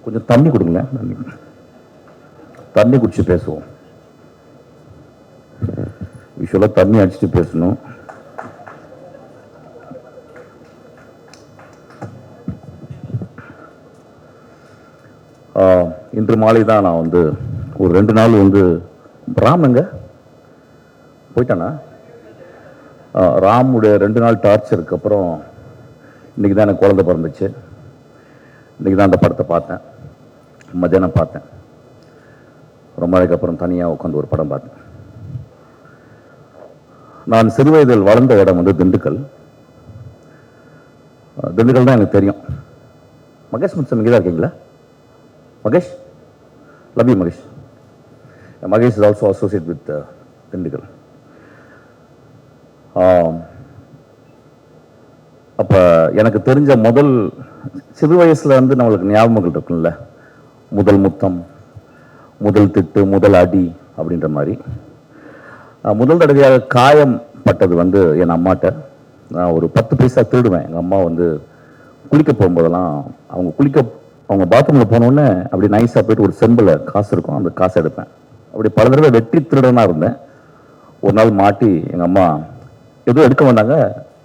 கொஞ்சம் தண்ணி கொடுங்களேன். தண்ணி குடிச்சு பேசுவோம். யூஸ்வலாக தண்ணி அடிச்சுட்டு பேசணும். இன்று மாலை தான் நான் வந்து ஒரு 2 நாள் வந்து ராம் எங்க போயிட்டானா, ராமுடைய 2 நாள் டார்ச்சருக்கு அப்புறம் இன்றைக்கி தான் எனக்கு குழந்தை பிறந்துச்சு. இன்றைக்கி தான் அந்த படத்தை பார்த்தேன். மத்தியானம் பார்த்தேன். ரொம்ப நாளைக்கு அப்புறம் தனியாக உட்காந்து ஒரு படம் பார்த்தேன். நான் சிறுவயதில் வளர்ந்த இடம் வந்து திண்டுக்கல். திண்டுக்கல் தான் எனக்கு தெரியும். மகேஷ் முன்சம் இங்கே தான் இருக்கீங்களா? Mahesh, love you Mahesh. Mahesh is also associate with Dindigul. அப்போ எனக்கு தெரிஞ்ச முதல் சிறு வயசில் வந்து நம்மளுக்கு ஞாபகங்கள் இருக்குல்ல, முதல் முத்தம், முதல் திட்டு, முதல் அடி அப்படின்ற மாதிரி. முதல் தடவையாக காயம் பட்டது வந்து என் அம்மாட்ட. நான் ஒரு 10 பைசா திருடுவேன். எங்கள் அம்மா வந்து குளிக்க போகும்போதெல்லாம் அவங்க பாத்ரூமில் போனோடனே அப்படி நைஸாக போயிட்டு ஒரு செம்பில் காசு இருக்கும், அந்த காசை எடுப்பேன். அப்படி பல தடவை வெற்றி திருடனாக இருந்தேன். ஒரு நாள் மாட்டி எங்கள் அம்மா எதுவும் எடுக்க வேண்டாங்க,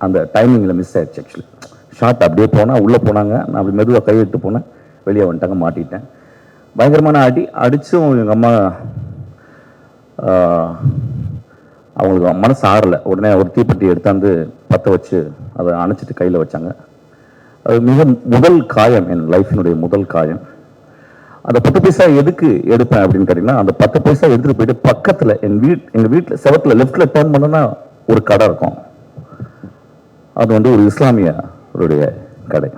அந்த டைமிங்கில் மிஸ் ஆயிடுச்சு. ஆக்சுவலி ஷார்ட் அப்படியே போனால் உள்ளே போனாங்க, நான் அப்படி மெதுவாக கைவிட்டு போனேன், வெளியே வந்துட்டாங்க, மாட்டிட்டேன். பயங்கரமான அடிச்சும் எங்கள் அம்மா அவங்களுக்கு மனசு ஆறலை. உடனே ஒரு தீப்பெட்டி எடுத்தாந்து பற்ற வச்சு அதை அணைச்சிட்டு கையில் வச்சாங்க. அது மிக முதல் காயம், என் லைஃபினுடைய முதல் காயம். அந்த 10 பைசா எதுக்கு எடுப்பேன் அப்படின்னு கேட்டிங்கன்னா, அந்த 10 பைசா எடுத்துகிட்டு போயிட்டு பக்கத்தில் எங்கள் வீட்டில் செவத்தில் லெஃப்டில் டேர்ன் பண்ணோன்னா ஒரு கடை இருக்கும். அது வந்து ஒரு இஸ்லாமியருடைய கடை.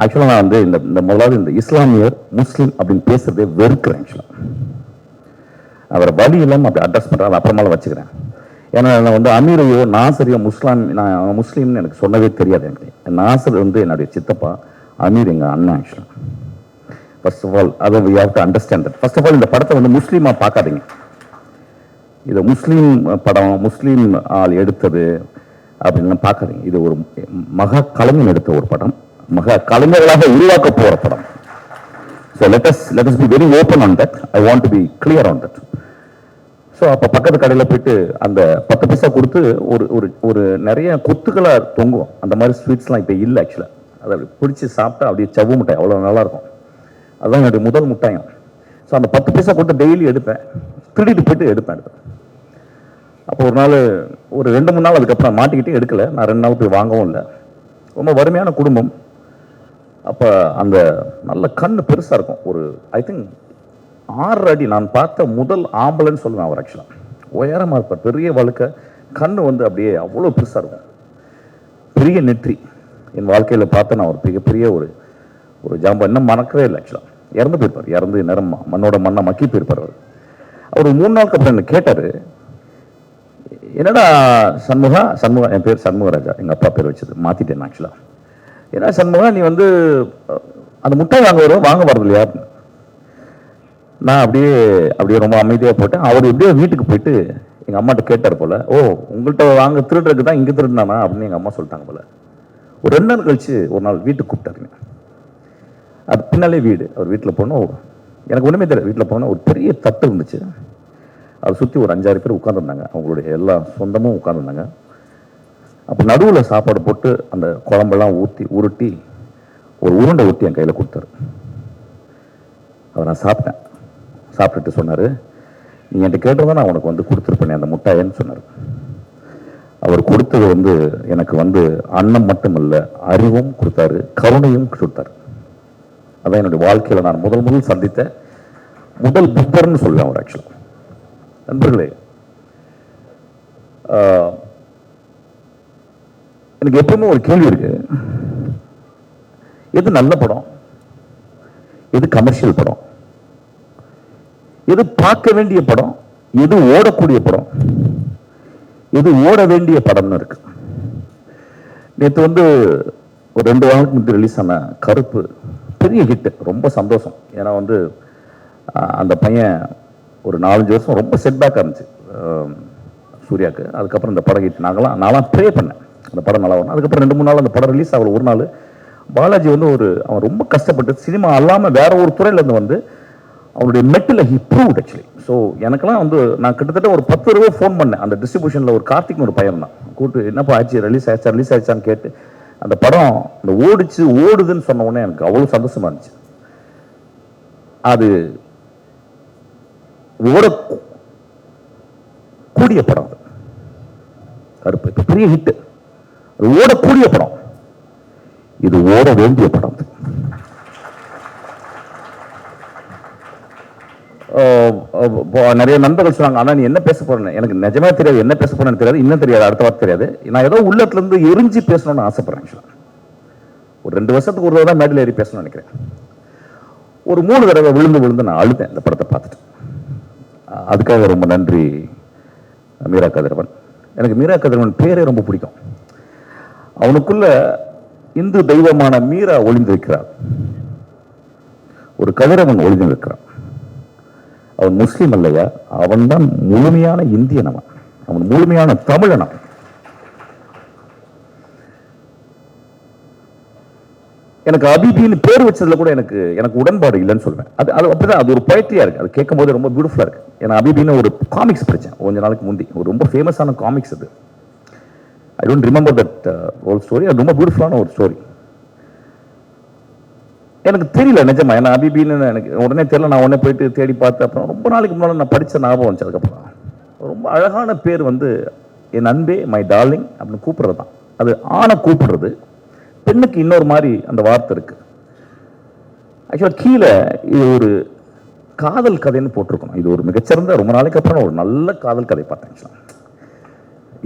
ஆக்சுவலாக நான் வந்து இந்த முதலாவது இந்த இஸ்லாமியர் முஸ்லீம் அப்படின்னு பேசுறதே வெறுக்கிறேன். ஆக்சுவலாக அவரை வழி இல்லாமல் அப்படி அட்ரஸ் பண்ணுறேன், அதை அப்புறமால வச்சுக்கிறேன். ஏன்னா நான் வந்து அமீரையோ நாசரையோ நான் முஸ்லீம்னு எனக்கு சொன்னவே தெரியாது. எனக்கு நாசர் வந்து என்னுடைய சித்தப்பா, அமீர் எங்கள் அண்ணன். ஆக்சுவலாக ஃபர்ஸ்ட் ஆஃப் ஆல் அதை we have to understand that. First of all இந்த படத்தை வந்து முஸ்லீமாக பார்க்காதீங்க. இது முஸ்லீம் படம், முஸ்லீம் ஆள் எடுத்தது அப்படின்னு பார்க்காதீங்க. இது ஒரு மகா கலைஞன் எடுத்த ஒரு படம், மகா கலைஞர்களாக உருவாக்க போகிற படம். So let us be very open on that. I want to be clear on that. So அப்போ பக்கத்து கடையில் போயிட்டு அந்த 10 பைசா கொடுத்து ஒரு நிறைய கொத்துக்களாக தொங்கும். அந்த மாதிரி ஸ்வீட்ஸ்லாம் இப்போ இல்லை. ஆக்சுவலாக அதை பிடிச்சி சாப்பிட்டா அப்படியே சவ்வு மிட்டாய் அவ்வளோ நல்லாயிருக்கும். அதுதான் என்னுடைய முதல் முட்டாயம். ஸோ அந்த 10 பைசா கொடுத்து டெய்லி எடுப்பேன், திருடிட்டு போயிட்டு எடுப்பேன். அப்போ ஒரு நாள் ஒரு 2-3 நாள் அதுக்கப்புறம் மாட்டிக்கிட்டே எடுக்கலை. நான் 2 நாள் போய் வாங்கவும் இல்லை. ரொம்ப வறுமையான குடும்பம். அப்போ அந்த நல்ல கண் பெருசாக இருக்கும். ஒரு ஐ திங்க் 6 அடி நான் பார்த்த முதல் ஆம்பளைன்னு சொல்லுவேன் அவர். ஆக்சுவலாக உயரமாக இருப்பார், பெரிய வழுக்க, கண் வந்து அப்படியே அவ்வளோ பெருசாக இருக்கும், பெரிய நெற்றி. என் வாழ்க்கையில் பார்த்த நான் ஒரு மிகப்பெரிய ஒரு ஜாம்பா இன்னும் மறக்கவே இல்லை. ஆக்சுவலாக இறந்து போயிருப்பார், இறந்து நேரம் மண்ணோட மண்ணை மக்கி போயிருப்பார் அவர். அவர் 3 நாளுக்கு அப்புறம் என்ன கேட்டார், என்னடா சண்முகா, என் பேர் சண்முகராஜா, எங்கள் அப்பா பேர் வச்சது, மாற்றிட்டேன் ஆக்சுவலாக. ஏன்னா சண்முகா நீ வந்து அந்த முட்டை வாங்க வரது இல்லையா? நான் அப்படியே ரொம்ப அமைதியாக போட்டேன். அவர் எப்படியோ வீட்டுக்கு போயிட்டு எங்கள் அம்மாட்ட கேட்டார் போல், ஓ உங்கள்கிட்ட வாங்க திருடுறதுக்கு தான் இங்கே திருடினானா அப்படின்னு எங்கள் அம்மா சொல்லிட்டாங்க போல். ஒரு 2 நாள் கழிச்சு ஒரு நாள் வீட்டுக்கு கூப்பிட்டாருங்க. அது பின்னாலே வீடு. அவர் வீட்டில் போனோம், எனக்கு ஒன்றுமே தெரியல. வீட்டில் போனால் ஒரு பெரிய தட்டு இருந்துச்சு, அதை சுற்றி ஒரு 5-6 பேர் உட்காந்துருந்தாங்க, அவங்களுடைய எல்லா சொந்தமும் உட்காந்துருந்தாங்க. அப்போ நடுவில் சாப்பாடு போட்டு அந்த குழம்பெல்லாம் உருட்டி ஒரு உருண்டை ஊற்றி என் கையில் கொடுத்தாரு. அதை நான் சாப்பிட்டுட்டு சொன்னார், நீ என்கிட்ட கேட்டதான் நான் உனக்கு வந்து கொடுத்துருப்பேனே அந்த முட்டாயன்னு சொன்னார். அவர் கொடுத்தது வந்து எனக்கு வந்து அன்னம் மட்டுமல்ல, அறிவும் கொடுத்தாரு, கருணையும் கொடுத்தாரு. அதான் என்னுடைய வாழ்க்கையில் நான் முதல் சந்தித்த முதல் புத்தர்னு சொல்லுவேன் அவர். ஆக்சுவலாக நண்பர்களே, எனக்கு எப்பவுமே ஒரு கேள்வி இருக்கு, எது நல்ல படம், எது கமர்ஷியல் படம், எது பார்க்க வேண்டிய படம், எது ஓடக்கூடிய படம், எது ஓட வேண்டிய படம்னு இருக்கு. நேற்று வந்து ஒரு 2 வாரத்துக்கு முன்னாடி ரிலீஸ் ஆன கருப்பு பெரிய ஹிட், ரொம்ப சந்தோஷம். ஏன்னா வந்து அந்த பையன் ஒரு 4-5 வருஷம் ரொம்ப செட்பேக்காக இருந்துச்சு சூர்யாவுக்கு. அதுக்கப்புறம் இந்த படம் ஹிட். நான்லாம் ப்ரே பண்ணேன் அந்த படம் நல்லா வரணும். அதுக்கப்புறம் 2-3 நாள் அந்த படம் ரிலீஸ் ஆகல. ஒரு நாள் பாலாஜி வந்து அவன் ரொம்ப கஷ்டப்பட்டு சினிமா அல்லாமல் வேற ஒரு துறையிலேருந்து வந்து அவனுடைய மெட்டில் ஹி ப்ரூவ்ட் ஆக்சுவலி. ஸோ எனக்கெல்லாம் வந்து நான் கிட்டத்தட்ட ஒரு 10 ரூபா ஃபோன் பண்ணேன். அந்த டிஸ்ட்ரிபியூஷனில் ஒரு கார்த்திக் ஒரு பையன் தான் கூப்பிட்டு என்னப்பா ஆச்சு, ரிலீஸ் ஆயிடுச்சான்னு கேட்டு அந்த படம் அந்த ஓடுதுன்னு சொன்ன உடனே எனக்கு அவ்வளோ சந்தோஷமா இருந்துச்சு. அது ஓடக்கூடிய படம், கருப்பு இப்போ பெரிய ஹிட். அது ஓடக்கூடிய படம், இது ஓட வேண்டிய படம். நிறைய நண்பர்கள் சொன்னாங்க, ஆனால் நீ என்ன பேச போறேன்னு எனக்கு நிஜமே தெரியாது, என்ன பேச போறேன்னு தெரியாது, இன்னும் தெரியாது, அடுத்த வார்த்தை தெரியாது. நான் ஏதோ உள்ளத்துல இருந்து எரிஞ்சு பேசணும்னு ஆசைப்படுறேன். ஒரு 2 வருஷத்துக்கு ஒரு தடவை தான் மேடையில் ஏறி பேசணும்னு நினைக்கிறேன். ஒரு 3 தடவை விழுந்து நான் அழுதேன் இந்த படத்தை பார்த்துட்டு. அதுக்காக ரொம்ப நன்றி மீரா கதிரவன். எனக்கு மீரா கதிரவன் பேரே ரொம்ப பிடிக்கும். அவனுக்குள்ள இந்து தெய்வமான மீரா ஒளிந்திருக்கிறார், ஒரு கதிரவன் ஒளிந்திருக்கிறான். அவன் முஸ்லீம் இல்லையா, அவன் தான் முழுமையான இந்தியன், அவன் முழுமையான தமிழன். எனக்கு அபிபின்னு பேர் வச்சதுல கூட எனக்கு உடன்பாடு இல்லைன்னு சொல்வேன். அது அப்படிதான், அது ஒரு பொயட்ரியா இருக்கு, அது கேட்கும் போது ரொம்ப பியூட்டிஃபுல்லா இருக்கு. ஏன்னா அபிபின்னு ஒரு காமிக்ஸ் படித்தேன் கொஞ்ச நாளைக்கு முந்தி, ஒரு ரொம்ப ஃபேமஸான காமிக்ஸ் அது. I don't remember that whole story. அது ரொம்ப பியூட்டிஃபுல்லான ஒரு ஸ்டோரி. எனக்கு தெரியல நிஜமா, ஏன்னா அபிபின்னு எனக்கு உடனே தெரியல. நான் உடனே போயிட்டு தேடி பார்த்து அப்புறம் ரொம்ப நாளைக்கு முன்னாடி நான் படித்த ஞாபகம் வந்துச்சு. அதுக்கப்புறம் ரொம்ப அழகான பேர் வந்து என் அன்பே, மை டார்லிங் அப்படின்னு கூப்பிடுறது தான். அது ஆணை கூப்பிடுறது, பெண்ணுக்கு இன்னொரு மாதிரி அந்த வார்த்தை இருக்கு. ஆக்சுவலாக கீழே இது ஒரு காதல் கதைன்னு போட்டிருக்கணும். இது ஒரு மிகச்சிறந்த, ரொம்ப நாளைக்கு அப்புறம் ஒரு நல்ல காதல் கதை பார்த்தேன். ஆக்சுவலாக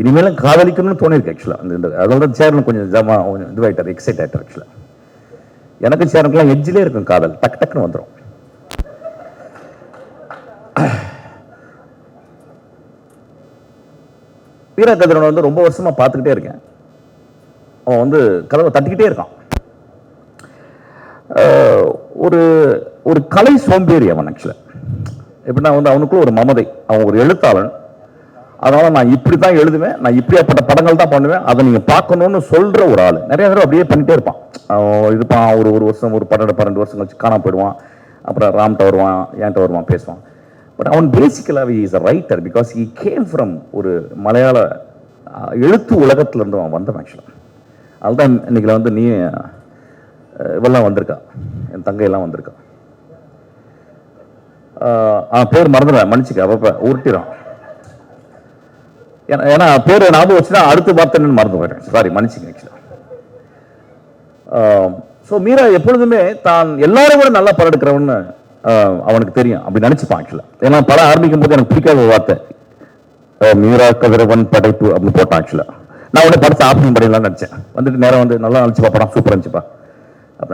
இனிமேலும் காதலிக்கணும்னு தோணிருக்கு. ஆக்சுவலாக அதோட சேரன் கொஞ்சம் இதுவாயிட்டார், எக்ஸைட் ஆயிட்டார். ஆக்சுவலாக எனக்கு சேரனுக்குலாம் எட்ஜிலே இருக்கும் காதல், டக்கு டக்குன்னு வந்துடும். மீரா கதிரவன் வந்து ரொம்ப வருஷமா பார்த்துக்கிட்டே இருக்கேன். அவன் வந்து கதவை தட்டிக்கிட்டே இருக்கான். ஒரு ஒரு கலை சோம்பேறி அவன். ஆக்சுவலா எப்படின்னா வந்து அவனுக்குள்ள ஒரு மமதை. அவன் ஒரு எழுத்தாளன், அதனால நான் இப்படி தான் எழுதுவேன், நான் இப்படியாப்பட்ட படங்கள் தான் பண்ணுவேன், அதை நீங்க பார்க்கணும்னு சொல்ற ஒரு ஆள். நிறைய தடவை அப்படியே பண்ணிட்டே இருப்பான். இருப்பான் ஒரு வருஷம், ஒரு 12 வருஷம் கழிச்சு காணாம போயிடுவான். அப்புறம் ராம்கிட்ட வருவான், என்கிட்ட வருவான், பேசுவான். பட் அவன் பேசிக்கலாகவே is a writer, because he came from ஒரு மலையாள எழுத்து உலகத்திலிருந்து அவன் வந்தவன். ஆக்சுவலாக அதுதான் இன்னைக்கு வந்து நீ இவெல்லாம் வந்திருக்கா, என் தங்கையெல்லாம் வந்திருக்கா. பேர் மறந்துடுவேன், மன்னிச்சுக்க, அப்பப்ப உருட்டிடும். ஏன்னா பேர் ஞாபகம் வச்சுன்னா அடுத்த வார்த்தை மறந்து போயிட்டேன், சாரி, மன்னிச்சுங்க. ஆக்சுவலா ஸோ மீரா எப்பொழுதுமே தான் எல்லாரும் விட நல்லா படம் எடுக்கிறவன்னு அவனுக்கு தெரியும், அப்படி நினைச்சுப்பான். ஆக்சுவலா ஏன்னா படம் ஆரம்பிக்கும் போது எனக்கு பிடிக்காத ஒரு வார்த்தை மீரா கதிரவன் படைப்பு அப்படின்னு போட்டான். ஆக்சுவலா நான் உடனே படத்தை ஆப்ஷன் பண்ணிடலாம்னு நினைச்சேன். வந்துட்டு நேரம் வந்து நல்லா நினைச்சுப்பா, படம் சூப்பராக இருந்துச்சுப்பா.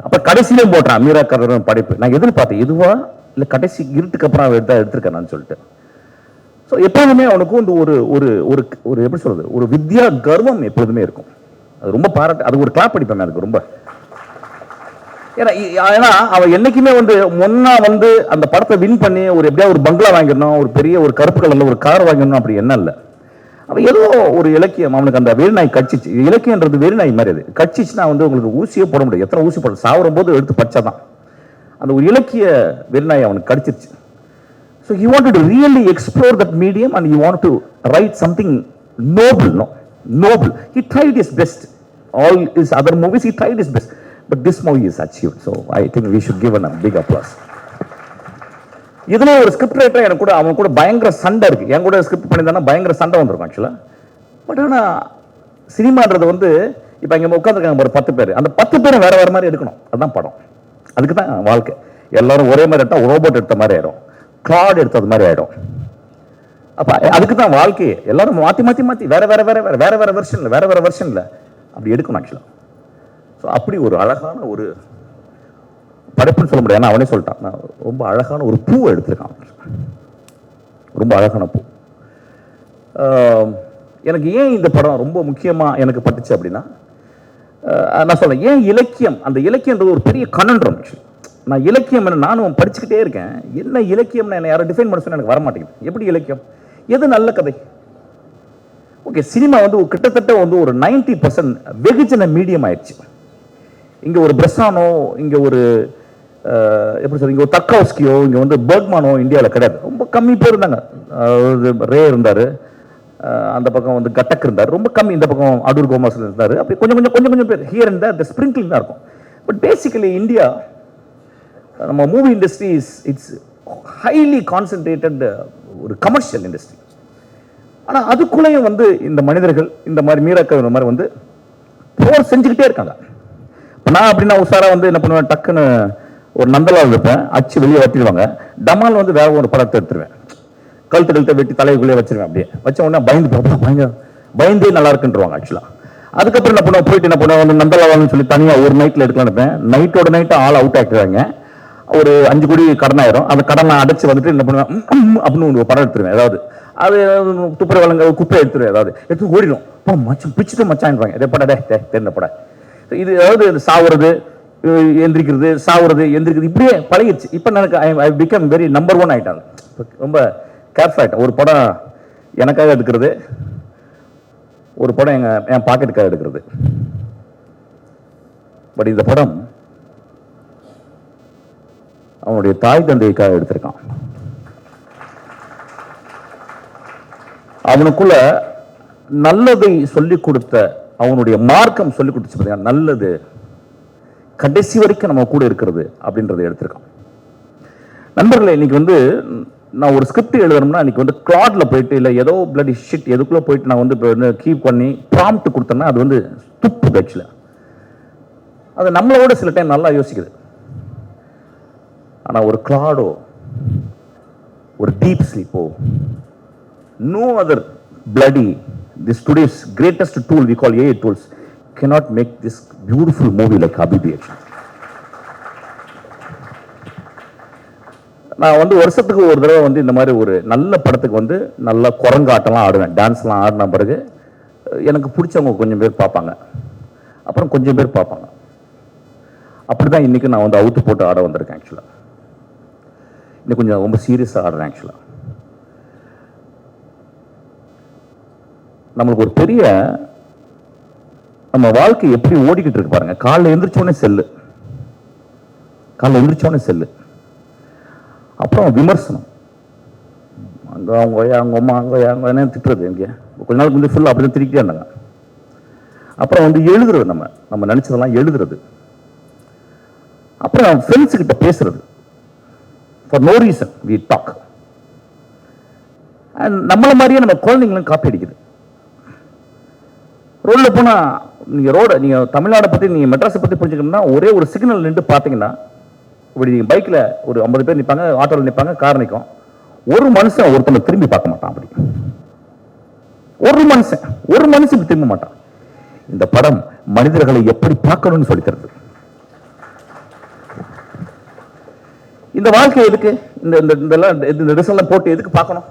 அப்ப கடைசியிலையும் போட்டான் மீரா கதிரவன் படைப்பு. நான் எதிர்பார்த்தேன், இதுவா இல்லை கடைசி இருட்டுக்கு அப்புறம் எடுத்திருக்கேன் நான் சொல்லிட்டு. ஸோ எப்போதுமே அவனுக்கு வந்து ஒரு ஒரு ஒரு எப்படி சொல்றது, ஒரு வித்யா கர்வம் எப்பொழுதுமே இருக்கும். அது ரொம்ப பாராட்டு, அது ஒரு கிளாப் அடிப்பேன் அதுக்கு ரொம்ப. ஏன்னா அவன் என்னைக்குமே வந்து முன்னா வந்து அந்த படத்தை வின் பண்ணி ஒரு எப்படியா ஒரு பங்களா வாங்கிடணும், ஒரு பெரிய ஒரு கருப்பு கலர்ல ஒரு கார் வாங்கிடணும், அப்படி என்ன இல்லை. அவன் ஏதோ ஒரு இலக்கியம் அவனுக்கு அந்த வெறிநாய் கட்சிச்சு. இலக்கியன்றது வெறிநாய் மாதிரி, அது கட்சிச்சுன்னா வந்து உங்களுக்கு ஊசியே போட முடியாது. எத்தனை ஊசி போட சாவரும் போது எடுத்து படிச்சாதான் அந்த ஒரு இலக்கிய வெறிநாய் அவனுக்கு கடிச்சிருச்சு. So he wanted to really explore that medium and he wanted to write something noble, noble. He tried his best. All his other movies he tried his best, but this movie is achieved. So I think we should give him a big applause. இதுல ஒரு script writer எனக்கு கூட அவன் கூட பயங்கர சண்டை இருக்கு. என் கூட ஸ்கிரிப்ட் பண்ணியிருந்தானா பயங்கர சண்டை வந்திருக்கும் ஆக்சுவலா. பட் ஆனா சினிமான்றது வந்து இப்போ இங்கே உட்காந்துருக்காங்க ஒரு 10 பேர், அந்த 10 பேரும் வேற வேற மாதிரி எடுக்கணும். அதுதான் படம், அதுக்கு தான் வாழ்க்கை. எல்லாரும் ஒரே மாதிரி எடுத்தா ரோபோட் எடுத்த மாதிரி ஆயிடும், கிளாட் எடுத்தது மாதிரி ஆயிடும். அப்ப அதுக்கு தான் வாழ்க்கையே. எல்லாரும் மாத்தி மாத்தி மாத்தி வேற வேற வேற வேற வேற வேற வெர்ஷன்ல வேற வேற வெர்ஷன்ல அப்படி எடுக்கணும் ஆக்சுவலா. ஸோ அப்படி ஒரு அழகான ஒரு படைப்புன்னு சொல்ல முடியாது, அவனே சொல்லிட்டான். நான் ரொம்ப அழகான ஒரு பூவை எடுத்திருக்கான், ரொம்ப அழகான பூ. எனக்கு ஏன் இந்த படம் ரொம்ப முக்கியமா எனக்கு பட்டுச்சு அப்படின்னா, நான் சொல்றேன் ஏன் இலக்கியம், அந்த இலக்கியன்றது ஒரு பெரிய கனன்றம். நான் இலக்கியம் நானும் படிச்சுக்கிட்டே இருக்கேன். என்ன இலக்கியம் என்ன யாரும் டிஃபைன் பண்ண சொன்னா எனக்கு வர மாட்டேங்குது. எப்படி இலக்கியம், எது நல்ல கதை? ஓகே, சினிமா வந்து கிட்டத்தட்ட வந்து ஒரு 90% வெகுஜன மீடியம் ஆயிடுச்சு. இங்கே ஒரு பிரசானோ, இங்கே ஒரு எப்படி சொல்ற, இங்கே ஒரு தர்காவ்ஸ்கியோ, இங்கே வந்து பெர்க்மானோ இந்தியாவில் கிடையாது. ரொம்ப கம்மி பேர் இருந்தாங்க. ரே இருந்தார், அந்த பக்கம் வந்து கட்டக் இருந்தார், ரொம்ப கம்மி. இந்த பக்கம் அடூர் கோமாஸ் இருந்தார். அப்படி கொஞ்சம் கொஞ்சம் கொஞ்சம் கொஞ்சம் பேர் ஹியர் அண்ட் தேர் ஸ்ப்ரிங்கிளிங் தான் இருக்கும். பட் பேசிக்கலி இந்தியா, நம்ம movie industry it's highly concentrated ஒரு கமர்ஷியல் இண்டஸ்ட்ரி. ஆனால் அதுக்குள்ளேயும் வந்து இந்த மனிதர்கள் இந்த மாதிரி மீராக்கள் இந்த மாதிரி வந்து போர் செஞ்சுக்கிட்டே இருக்காங்க. இப்போ நான் அப்படின்னா உஷாராக வந்து என்ன பண்ணுவேன், டக்குன்னு ஒரு நந்தலால் இருப்பேன், அச்சு வெளியே வட்டிடுவாங்க. டமால் வந்து வேற ஒரு படத்தை எடுத்துருவேன், கழுத்தை வெட்டி தலைக்குள்ளே வச்சிருவேன். அப்படியே வச்ச உடனே பயந்தே நல்லா இருக்குன்றாங்க ஆக்சுவலாக. அதுக்கப்புறம் என்ன பண்ணுவோம், போயிட்டு என்ன பண்ணுவோம், வந்து நந்தலால்னு சொல்லி தனியாக ஒரு நைட்டில் எடுக்கலாம் இருப்பேன். நைட்டோட நைட்டு ஆள் அவுட் ஆக்கிடுவாங்க. ஒரு 5 கோடி கடன் ஆயிரும். அந்த கடனை அடைச்சு வந்துட்டு என்ன பண்ணுவேன் அப்படின்னு ஒரு படம் எடுத்துருவேன். ஏதாவது அது துப்புரை வழங்க குப்பை எடுத்துருவேன், ஏதாவது எடுத்து ஓடிடும். மச்சம் பிச்சுட்டு மச்சான்றாங்க, இதே பட தெரிந்த படம். இது அதாவது சாவுறது எந்திரிக்கிறது, சாவுறது எந்திரிக்கிறது, இப்படியே பழகிடுச்சு. இப்போ எனக்கு ஐ பிகம் வெரி நம்பர் 1 ஆகிட்டாங்க. ரொம்ப கேர்ஃபுல் ஆகிட்டேன். ஒரு படம் எனக்காக எடுக்கிறது, ஒரு படம் என் பாக்கெட்டுக்காக எடுக்கிறது. பட் இந்த படம் அவனுடைய தாய் தந்தைக்காக எடுத்திருக்கான். அவனுக்குள்ள நல்லதை சொல்லிக் கொடுத்த, அவனுடைய மார்க்கம் சொல்லிக் கொடுத்து நல்லது கடைசி வரைக்கும் நம்ம கூட இருக்கிறது அப்படின்றத எடுத்திருக்கான். நண்பர்களே, இன்னைக்கு வந்து நான் ஒரு ஸ்கிரிப்ட் எழுதணும்னா இன்னைக்கு வந்து கிளாட்ல போயிட்டு இல்லை ஏதோ பிளடி ஷிட் எதுக்குள்ள போயிட்டு நான் வந்து கீப் பண்ணி ப்ராம்ப்ட் கொடுத்தேன்னா அது வந்து துப்பு கட்சியில் அது நம்மளோட சில டைம் நல்லா யோசிக்குது. ஆனால் ஒரு கிளாடோ, ஒரு deep ஸ்லீப்போ, no other bloody, this today's greatest tool we call AI tools cannot make this beautiful movie like Habibi actually. நான் வந்து வருஷத்துக்கு ஒரு தடவை வந்து இந்த மாதிரி ஒரு நல்ல படத்துக்கு வந்து நல்லா குரங்காட்டம்லாம் ஆடுவேன், டான்ஸ்லாம் ஆடின பிறகு எனக்கு பிடிச்சவங்க கொஞ்சம் பேர் பார்ப்பாங்க, அப்புறம் கொஞ்சம் பேர் பார்ப்பாங்க. அப்படி தான் இன்றைக்கி நான் வந்து அவுத்து போட்டு ஆட வந்திருக்கேன். ஆக்சுவலாக இன்னும் கொஞ்சம் ரொம்ப சீரியஸாக ஆடுறேன். ஆக்சுவலாக நம்மளுக்கு ஒரு பெரிய நம்ம வாழ்க்கை எப்படி ஓடிக்கிட்டு இருக்கு பாருங்க. காலைல எந்திரிச்சோடனே செல்லு, அப்புறம் விமர்சனம், அங்கே அவங்க அவங்க அம்மா அங்கே என்ன திட்டுறது, எங்கே கொஞ்ச நாளுக்கு வந்து ஃபுல்லாக அப்படி தான் திரிக்கிட்டே இருந்தாங்க. அப்புறம் வந்து எழுதுறது, நம்ம நினச்சதெல்லாம் எழுதுறது, அப்புறம் ஃப்ரெண்ட்ஸுக்கிட்ட பேசுறது. For no reason we talk. And நம்மள மாதிரியே நம்ம குழந்தைங்களும் காப்பி அடிக்குது. ரோடில் போனால் நீங்கள் தமிழ்நாடை பற்றி, நீங்கள் மெட்ராஸை பற்றி புரிஞ்சுக்கணும்னா ஒரே ஒரு சிக்னல் நின்று பார்த்தீங்கன்னா, இப்படி நீங்கள் பைக்கில் ஒரு 50 பேர் நிற்பாங்க, ஆட்டோவில் நிற்பாங்க, கார் நிற்கும். ஒரு மனுஷன் ஒருத்தனை திரும்பி பார்க்க மாட்டான். அப்படி ஒரு மனுஷன் திரும்ப மாட்டான். இந்த படம் மனிதர்களை எப்படி பார்க்கணும்னு சொல்லி தருது. இந்த வாழ்க்கை எதுக்கு இந்த ரிசல்ட் போட்டு எதுக்கு பார்க்கணும்?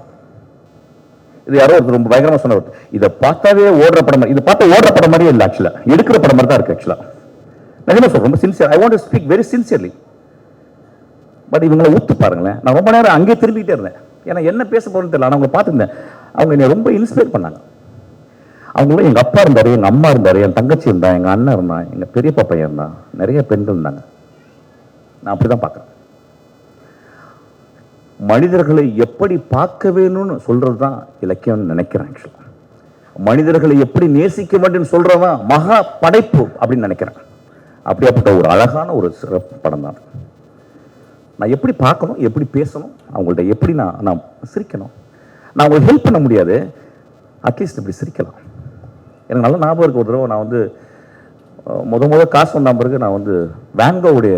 இது யாரோ ரொம்ப பயங்கரமா சொன்னார், இதை பார்த்தாவே ஓடுற படம், இது பார்த்தா ஓடுற படம் மாதிரியே இல்லை, ஆக்சுவலா எடுக்கிற படம் மாதிரி தான் இருக்கு. ஆக்சுவலா நிஜமா சொல்றேன், ரொம்ப sincere. I want to speak very sincerely. But இவங்களை ஊத்து பாருங்களேன். நான் ரொம்ப நேரம் அங்கேயே திரும்பிக்கிட்டே இருந்தேன், ஏன்னா என்ன பேச போறேன்னு தெரியல. நான் அவங்களை பார்த்துருந்தேன், அவங்க என்னை ரொம்ப இன்ஸ்பயர் பண்ணாங்க. அவங்களும் எங்க அப்பா இருந்தாரு, எங்க அம்மா இருந்தாரு, என் தங்கச்சி இருந்தா, எங்க அண்ணன் இருந்தான், எங்க பெரியப்பா பையன் இருந்தான், நிறைய பெண்கள் இருந்தாங்க. நான் அப்படிதான் பார்க்கறேன். மனிதர்களை எப்படி பார்க்க வேணும்னு சொல்றதுதான் இலக்கியம் நினைக்கிறேன். மனிதர்களை எப்படி நேசிக்க வேண்டும் சொல்றதான் மகா படைப்பு அப்படின்னு நினைக்கிறேன். அப்படியாப்பட்ட ஒரு அழகான ஒரு சிறப்பு படம் தான். நான் எப்படி பார்க்கணும், எப்படி பேசணும், அவங்கள்ட்ட எப்படி நான் சிரிக்கணும். நான் அவங்களுக்கு ஹெல்ப் பண்ண முடியாது, அட்லீஸ்ட் இப்படி சிரிக்கலாம். எனக்கு நல்ல ஞாபகம் இருக்கு, ஒரு தடவை நான் வந்து முத காசு வந்த பிறகு நான் வந்து வேன்கோவுடைய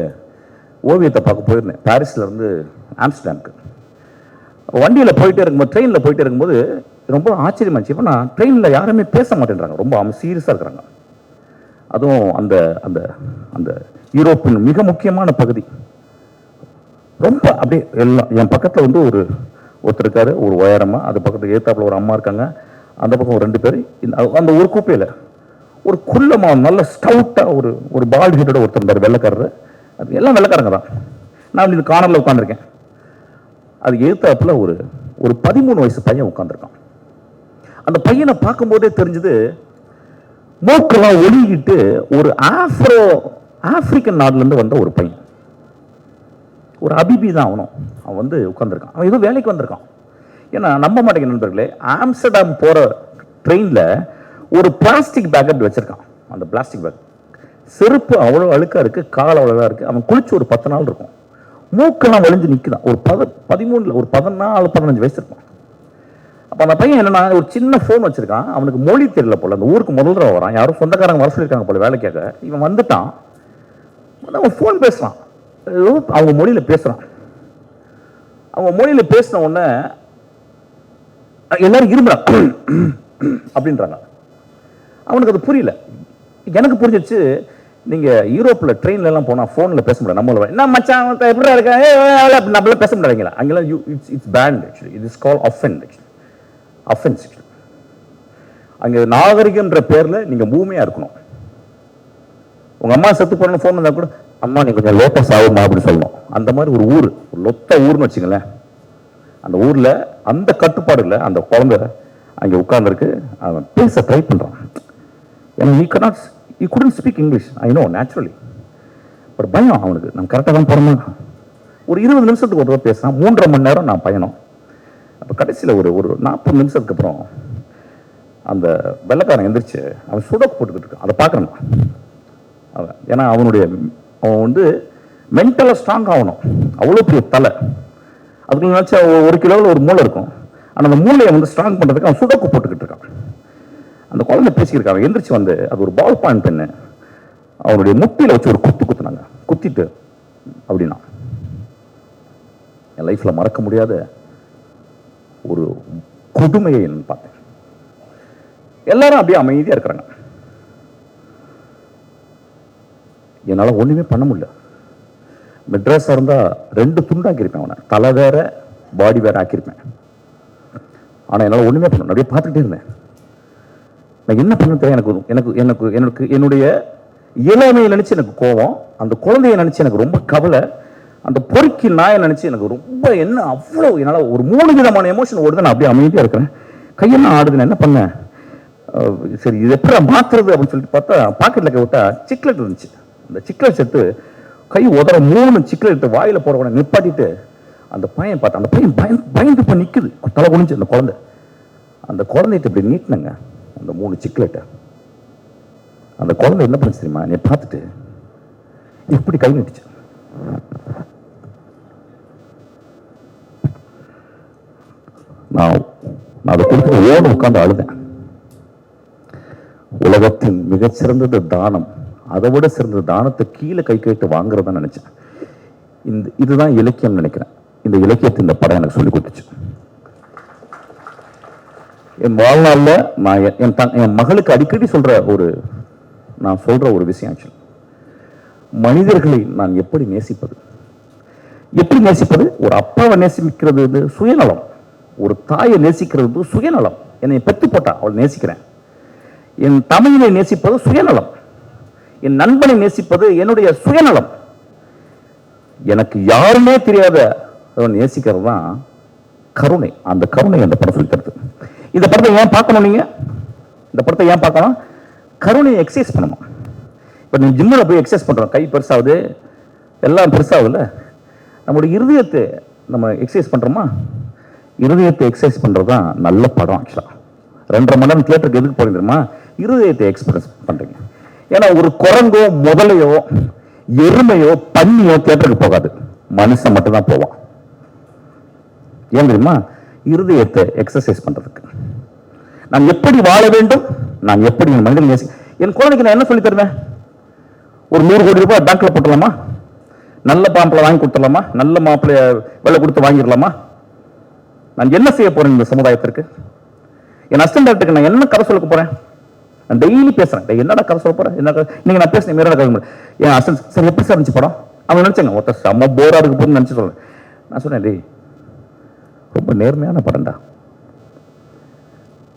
ஓவியத்தை பார்க்க போயிருந்தேன், பாரிஸ்ல இருந்து ஆம்ஸ்டர்டாமுக்கு. வண்டியில் போயிட்டே இருக்கும்போது, ட்ரெயினில் போயிட்டே இருக்கும்போது ரொம்ப ஆச்சரியமாச்சு. இப்போ நான் ட்ரெயினில் யாருமே பேச மாட்டேன்றாங்க, ரொம்ப சீரியஸாக இருக்கிறாங்க. அதுவும் அந்த அந்த அந்த யூரோப்பின் மிக முக்கியமான பகுதி ரொம்ப அப்படியே எல்லாம். என் பக்கத்தில் வந்து ஒருத்தர் இருக்காரு, ஒரு உயரமாக, அது பக்கத்துக்கு ஏத்தாப்புல ஒரு அம்மா இருக்காங்க, அந்த பக்கம் ஒரு 2 பேர். அந்த ஒரு கூப்பையில் ஒரு குள்ளமாக நல்ல ஸ்டவுட்டாக ஒரு பால் ஹெட்டோட ஒருத்தர் இருந்தார், வெள்ளைக்காரரு. அது எல்லாம் வெள்ளைக்காரங்க தான். நான் இந்த கார்னரில் உட்காந்துருக்கேன். அது எழுத்தாப்புல ஒரு 13 வயசு பையன் உட்காந்துருக்கான். அந்த பையனை பார்க்கும்போதே தெரிஞ்சது, மூக்கெல்லாம் ஒழுகிட்டு ஒரு ஆஃப்ரோ ஆப்பிரிக்கன் நாட்டிலேருந்து வந்த ஒரு பையன், ஒரு அபிபி தான் அவன் வந்து உட்காந்துருக்கான். அவன் ஏதோ வேலைக்கு வந்திருக்கான். ஏன்னா நம்ப மாட்டேங்க நண்பர்களே, ஆம்ஸ்டர்டாம் போகிற ட்ரெயினில் ஒரு பிளாஸ்டிக் பேக் அப்படி வச்சுருக்கான். அந்த பிளாஸ்டிக் பேக் செருப்பு அவ்வளோ அழுக்காக இருக்குது, கால் அவ்வளோதான் இருக்குது. அவன் குளிச்சு ஒரு 10 நாள் இருக்கும். மூக்கெல்லாம் வலிஞ்சு நிற்குதான். ஒரு 13 ஒரு 14-15 வயசு இருக்கும். அப்போ அந்த பையன் என்னன்னா, ஒரு சின்ன ஃபோன் வச்சுருக்கான். அவனுக்கு மொழி தெரியல போல. அந்த ஊருக்கு முதல் தடவை வரான். யாரும் சொந்தக்காரங்க வர சொல்லியிருக்காங்க போல வேலைக்காக. இவன் வந்துட்டான். அவன் ஃபோன் பேசுகிறான், அவங்க மொழியில் பேசுகிறான். அவங்க மொழியில் பேசின உடனே எல்லாரும் இருமுறான் அப்படின்றாங்க. அவனுக்கு அது புரியல. எனக்கு புரிஞ்சிச்சு. நீங்கள் யூரோப்பில் ட்ரெயின்லாம் போனால் ஃபோனில் பேச முடியாது. நம்மள என்ன மச்சான் எப்படி இருக்கா நம்மளாம் பேச முடியாதுங்களா? அங்கெல்லாம் it's banned actually. It is call offend actually. Offence. அங்கே நாகரிகன்ற பேரில் நீங்கள் பூமியாக இருக்கணும். உங்கள் அம்மா செத்து போறேன்னு ஃபோன் வந்தால் கூட, அம்மா நீ கொஞ்சம் லேட்டஸ்ட் ஆகுமா அப்படின்னு சொல்லணும். அந்த மாதிரி ஒரு ஊர், ஒரு லொத்த ஊர்னு வச்சுங்களேன். அந்த ஊரில் அந்த கட்டுப்பாடு இல்லை. அந்த குழந்தை அங்கே உட்கார்ந்துருக்கு. அவன் பேச ட்ரை பண்ணுறான். ஏன்னா he couldn't speak English, I know naturally. But பயம் அவனுக்கு. நம்ம கரெக்டாக தான் போகிறோமா? ஒரு 20 நிமிஷத்துக்கு ஒரு தடவை பேசுகிறான். 3.5 மணி நேரம் நான் பயணம். அப்போ கடைசியில் ஒரு 40 நிமிஷத்துக்கு அப்புறம் அந்த வெள்ளைக்காரன் எந்திரிச்சு அவன் சுடக்கு போட்டுக்கிட்டு இருக்கான். அதை பார்க்குறான் அவன். ஏன்னா அவன் வந்து மென்டலாக ஸ்ட்ராங் ஆகணும். அவ்வளோ பெரிய தலை. அதுக்குள்ள நினச்சா 1 கிலோவில் ஒரு மூளை இருக்கும். ஆனால் அந்த மூளையை வந்து ஸ்ட்ராங் பண்ணுறதுக்கு அவன் சுடக்கு போட்டுக்கிட்டு இருக்கான். அந்த குழந்தை பேசிக்கிருக்காங்க. எந்திரிச்சு வந்து அது ஒரு பால் பாயிண்ட் பெண்ணு அவனுடைய முட்டியில் வச்சு ஒரு குத்துனாங்க. குத்திட்டு அப்படின்னா என் லைஃப்பில் மறக்க முடியாத ஒரு கொடுமையை பார்த்தேன். எல்லாரும் அப்படியே அமைதியாக இருக்கிறாங்க. என்னால் ஒன்றுமே பண்ண முடியல. மெட்ராஸாக இருந்தால் 2 துண்டாக்கியிருப்பேன். அவனை தலை வேற பாடி வேற ஆக்கியிருப்பேன். ஆனால் என்னால் ஒன்றுமே பண்ண, அப்படியே பார்த்துக்கிட்டே இருந்தேன். நான் என்ன பண்ண தெரியும். எனக்கு என்னுடைய இளமையை நினச்சி எனக்கு கோபம், அந்த குழந்தைய நினச்சி எனக்கு ரொம்ப கவலை, அந்த பொறுக்கி நாயை நினச்சி எனக்கு ரொம்ப என்ன அவ்வளோ என்னால் ஒரு 3 விதமான எமோஷன் ஓடுது. நான் அப்படியே அமைதியாக இருக்கிறேன். கையெல்லாம் ஆடுது. நான் என்ன பண்ணேன், சரி இது எப்படி மாற்றுறது அப்படின்னு சொல்லிட்டு பார்த்தா பாக்கெட்டில் கை விட்டா சிக்லெட் இருந்துச்சு. அந்த சிக்லெட் எடுத்து கை உதற 3 சிக்லெட் எடுத்து வாயில் போட உடனே நிப்பாட்டிட்டு அந்த பையன் பார்த்தேன். அந்த பையன் பயந்து இப்போ நிற்குது, தலை குனிஞ்சு. அந்த குழந்தைகிட்ட இப்படி நீட்டினங்க அந்த 3 சிக்லெட்டை. அந்த குழந்தை என்ன பண்ணு தெரியுமா, நீ பார்த்துட்டு இப்படி கை நீட்டுச்சு. நான் அதை கொடுத்து ஓடு உட்காந்து அழுதேன். உலகத்தின் மிகச்சிறந்தது தானம், அதை விட சிறந்த தானத்தை கீழே கை கேட்டு வாங்குறதா நினைச்சேன். இதுதான் இலக்கியம் நினைக்கிறேன். இந்த இலக்கியத்தை இந்த படம் எனக்கு சொல்லி கொடுத்துச்சு. என் வாழ்நாளில் நான் என் மகளுக்கு அடிக்கடி நான் சொல்ற ஒரு விஷயம் ஆச்சு. மனிதர்களை நான் எப்படி நேசிப்பது? ஒரு அப்பாவை நேசிக்கிறது சுயநலம், ஒரு தாயை நேசிக்கிறது சுயநலம். என்னை பெற்று போட்டா அவள் நேசிக்கிறேன். என் தமிழை நேசிப்பது சுயநலம், என் நண்பனை நேசிப்பது என்னுடைய சுயநலம். எனக்கு யாருமே தெரியாத நேசிக்கிறது தான் கருணை. அந்த கருணை அந்த படம் சொல்லி தருது. இந்த படத்தை ஏன் பார்க்கணும்? இந்த படத்தை ஏன் பார்க்கணும்? கருணையை எக்ஸசைஸ் பண்ணணும். இப்போ நீ ஜிம்மில் போய் எக்ஸசைஸ் பண்ணுறோம், கை பெருசாகுது, எல்லாம் பெருசாகுதுல்ல. நம்மளுடைய இருதயத்தை நம்ம எக்ஸசைஸ் பண்ணுறோமா? இருதயத்தை எக்ஸசைஸ் பண்ணுறது தான் நல்ல படம். ஆக்சுவலாக 2.5 மணி நேரம் தியேட்டருக்கு எதுக்கு போகிறீங்க தெரியுமா? இருதயத்தை எக்ஸ்பிரஸ் பண்ணுறீங்க. ஏன்னா ஒரு குரங்கோ முதலையோ எருமையோ பன்னியோ தியேட்டருக்கு போகாது, மனுஷன் மட்டும்தான் போவான். ஏன் தெரியுமா? இருதயத்தை எக்ஸசைஸ் பண்றதுக்கு. நான் எப்படி வாழ வேண்டும், நான் எப்படி என் மனிதன் நேசி. என் குழந்தைக்கு நான் என்ன சொல்லி தருவேன்? ஒரு 100 கோடி ரூபாய் பேங்க்ல போட்டுடலாமா? நல்ல பாம்பிளை வாங்கி கொடுத்துடலாமா? நல்ல மாப்பிள்ளைய விலை கொடுத்து வாங்கிடலாமா? நான் என்ன செய்ய போறேன் இந்த சமுதாயத்திற்கு? என் அசிஸ்டன்ட் டைரக்டருக்கு நான் என்ன கதை சொல்ல போறேன்? நான் டெய்லி பேசுறேன். என்னடா கதை சொல்ல போறேன்? என்ன நீங்க நான் பேசுறேன் மேல கதை. என் அசிஸ்டன்ட் சார் எப்படி சார் இருந்துச்சு படம்? அவங்க நினைச்சாங்க ஒருத்தர் செம்ம போரா இருக்கு போன்னு நினைச்சு சொல்றேன். நான் சொன்னேன், டேய் ரொம்ப நேர்மையான படம்டா,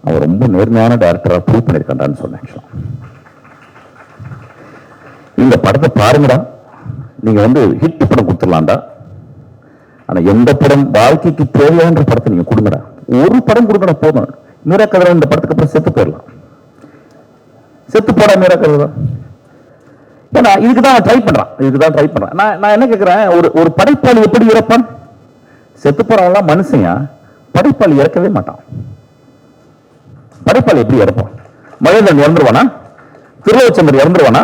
அவன் ரொம்ப நேர்மையான டைரக்டரா ப்ரூவ் பண்ணியிருக்கான்டான்னு சொன்னேன். இந்த படத்தை பாருங்கடா, நீங்க ஹிட் படம் கொடுத்துடலாம்டா. ஆனா எந்த படம் வாழ்க்கைக்கு தேவையான படத்தை நீங்க கொடுங்கடா. ஒரு படம் கொடுங்கடா போதும். மீரா கதிரவன் இந்த படத்துக்கு அப்புறம் செத்து போயிடலாம். செத்து போடா மீரா கதிரவன். ஏன்னா இதுக்குதான் ட்ரை பண்றான். நான் என்ன கேட்கிறேன், ஒரு படைப்பாளி எப்படி இறப்பான்? செத்து போறவெல்லாம் மனுஷன், படைப்பாளி இறக்கவே மாட்டான். படைப்பாளி எப்படி இறப்பான்? மகேந்திரன் இறந்துருவானா? திருலோச்சந்தர் இறந்துருவானா?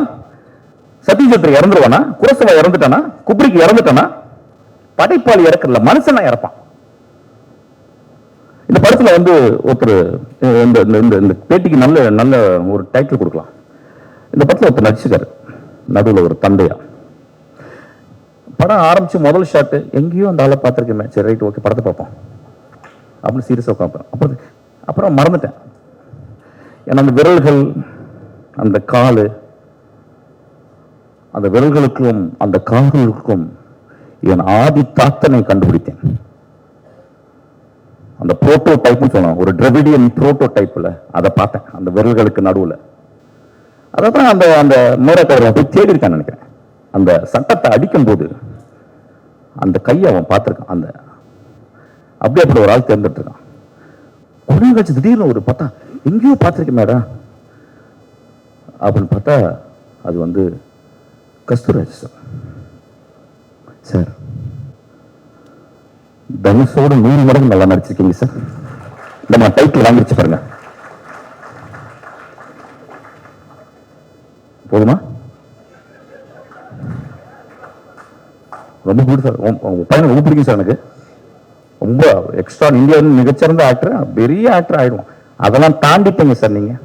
சத்யஜித்ரி இறந்துருவானா? குரசவா இறந்துட்டானா? குப்ரிக்கு இறந்துட்டானா? படைப்பாளி இறக்கல, மனுஷனா இறப்பான். இந்த படத்துல வந்து ஒருத்தர் இந்த பேட்டிக்கு நல்ல நல்ல ஒரு டைட்டில் கொடுக்கலாம். இந்த படத்துல ஒருத்தர் நடிச்சுக்காரு, நடுவில் ஒரு தந்தையா. படம் ஆரம்பிச்சு முதல் ஷாட்டு எங்கேயோ அந்த ஆளை பார்த்துருக்கேன். சரி ரைட் ஓகே படத்தை பார்ப்போம் அப்படின்னு சீரியஸாக உட்காந்து அப்புறம் மறந்துட்டேன். ஏன்னா அந்த விரல்கள், அந்த காலு, அந்த விரல்களுக்கும் அந்த கால்களுக்கும் என் ஆதி தாத்தனை கண்டுபிடித்தேன். அந்த புரோட்டோ டைப்னு சொன்னோம், ஒரு டிராவிடியன் புரோட்டோ டைப்ல அதை பார்த்தேன் அந்த விரல்களுக்கு நடுவில். அதான் அந்த அந்த மேரக்கவரை போய் தேடி இருக்கான்னு நினைக்கிறேன். அந்த சட்டத்தை அடிக்கும் போது அந்த கையை அவன் பார்த்துருக்கான். அந்த அப்படியே அப்படி ஒரு ஆள் தேர்ந்தெடுத்துருக்கான். கொஞ்சம் கழிச்சு திடீர்னு ஒரு பார்த்தா எங்கேயோ பார்த்துருக்கேன் மேடம் அப்படின்னு பார்த்தா அது வந்து கஸ்தூராஜ் சார். சார் தனுஷோட 100 மடங்கு நல்லா நடிச்சிருக்கீங்க சார். நம்ம டைட்டில் வாங்கிடுச்சு பாருங்க. போதுமா? ரொம்ப பிடிக்கும் சார். பையனை ரொம்ப பிடிக்கும் சார் எனக்கு. ரொம்ப எக்ஸ்ட்ரா இந்தியாவில் மிகச்சிறந்த ஆக்டர், பெரிய ஆக்டர் ஆயிடுவோம். அதெல்லாம் தாண்டிட்டீங்க சார். நீங்க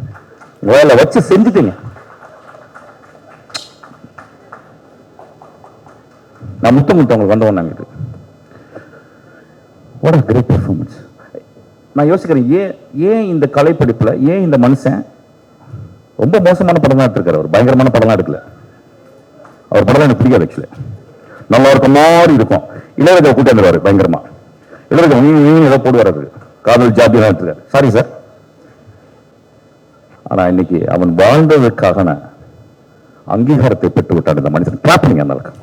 வேலை வச்சு செஞ்சுட்டீங்க. நான் முத்தவங்களுக்கு வந்தவன் நாங்கள். What a great performance. நான் யோசிக்கிறேன், ஏன் இந்த கலைப்படிப்புல ஏன் இந்த மனுஷன் ரொம்ப மோசமான படம் தான் எடுத்திருக்காரு. அவர் பயங்கரமான படம்லாம் எடுக்கல. அவர் படம் எனக்கு பிடிக்காது. ஆக்சுவலி நல்லா இருக்க மாதிரி இருக்கும். இளையராஜா கூட்டி வந்துருவாரு பயங்கரமா. இளையராஜா ஏதோ போடுவார், காதல் ஜாதி தான் எடுத்துருக்காரு. Sorry sir. ஆனா இன்னைக்கு அவன் வாழ்ந்ததற்காக அங்கீகாரத்தை பெற்று விட்டான் இந்த மனுஷன். கிளாப் பண்ணுங்க அந்த அளவுக்கு.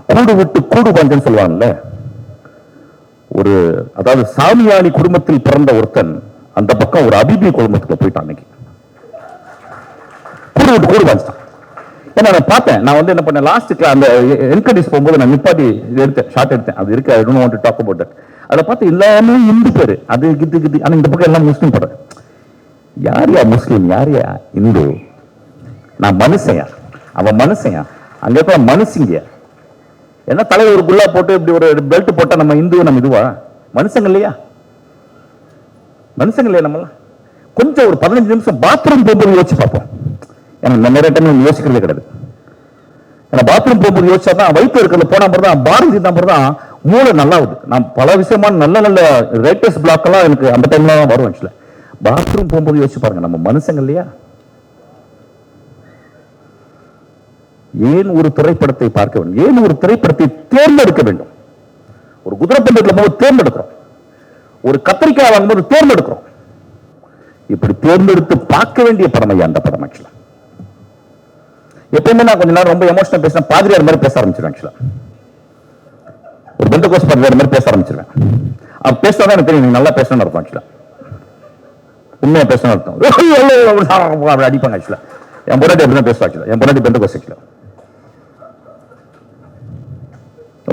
கூடு விட்டு கூடு பஞ்சன்னு சொல்லுவாங்கல்ல. ஒரு அதாவது சாமியானி குடும்பத்தில் பிறந்த ஒருத்தன் அந்த பக்கம் ஒரு அபிபி குடும்பத்துக்கு போயிட்டான். அன்னைக்கு கூடு விட்டு கூடு பஞ்சான். ஏன்னா நான் பார்த்தேன். நான் வந்து என்ன பண்ணேன், லாஸ்ட்டுக்கு அந்த என்கரேஜ் போகும்போது நான் நிப்பாட்டி எடுத்தேன், ஷார்ட் எடுத்தேன். அது இருக்கு, I don't want to talk about that. அதை பார்த்து எல்லாமே இந்து பேரு, அது கிட்டு. ஆனா இந்த பக்கம் எல்லாம் முஸ்லீம் படம். யார் முஸ்லீம், யார் இந்து? நான் மனுஷையா, அவன் மனுஷையா, அங்க இருக்க மனுஷங்க என்ன தலைவர் ஒரு குல்லா போட்டு இப்படி ஒரு பெல்ட் போட்டா நம்ம இந்து, நம்ம இதுவா? மனுஷங்க இல்லையா? மனுஷங்க இல்லையா? நம்மளாம் கொஞ்சம் ஒரு 15 நிமிஷம் பாத்ரூம் போகும்போது யோசிச்சு பார்ப்போம். ஏன்னா நிறைய டைம் யோசிக்கிறதே கிடையாது. ஏன்னா பாத்ரூம் போகும்போது யோசிச்சா தான் வயிற்று இருக்கிறது போன பிறகு தான் பாரதி தான் பிறகு தான் மூளை நல்லாவுது. நான் பல விஷயமான நல்ல நல்ல ரைட்டர்ஸ் பிளாக் எல்லாம் எனக்கு அந்த டைம்ல தான் வரும். ஆக்சுவலா பாத்ரூம் போகும்போது யோசிச்சு பாருங்க, நம்ம மனுஷங்க இல்லையா? ஏன் ஒரு திரைப்படத்தை பார்க்க வேண்டும்? ஏன் ஒரு திரைப்படத்தை தேர்ந்தெடுக்க வேண்டும்? ஒரு குதிரை பந்தயத்தில் போது தேர்ந்தெடுக்கிறோம், ஒரு கத்திரிக்காய் வாங்கும்போது தேர்ந்தெடுக்கிறோம். இப்படி தேர்ந்தெடுத்து பார்க்க வேண்டிய படம் ஐயா அந்த படம். ஆக்சுவலா எப்பயுமே நான் கொஞ்ச நேரம் ரொம்ப எமோஷனல் பேசினேன், பாதிரியார் மாதிரி பேச ஆரம்பிச்சிருவேன். ஆக்சுவலா ஒரு பெந்தகோஸ்து பாதிரியார் மாதிரி பேச ஆரம்பிச்சிருவேன். அவன் பேசினா எனக்கு தெரியும் நல்லா பேசணும்னு இருக்கும். ஆக்சுவலா உண்மையா பேசணும் அர்த்தம் அடிப்பாங்க. ஆக்சுவலா என் பொண்டாட்டி அப்படிதான் பேசுவா. ஆக்சுவலா என் பொண்டாட்டி பெந்தகோஸ்து. ஆக்சுவலா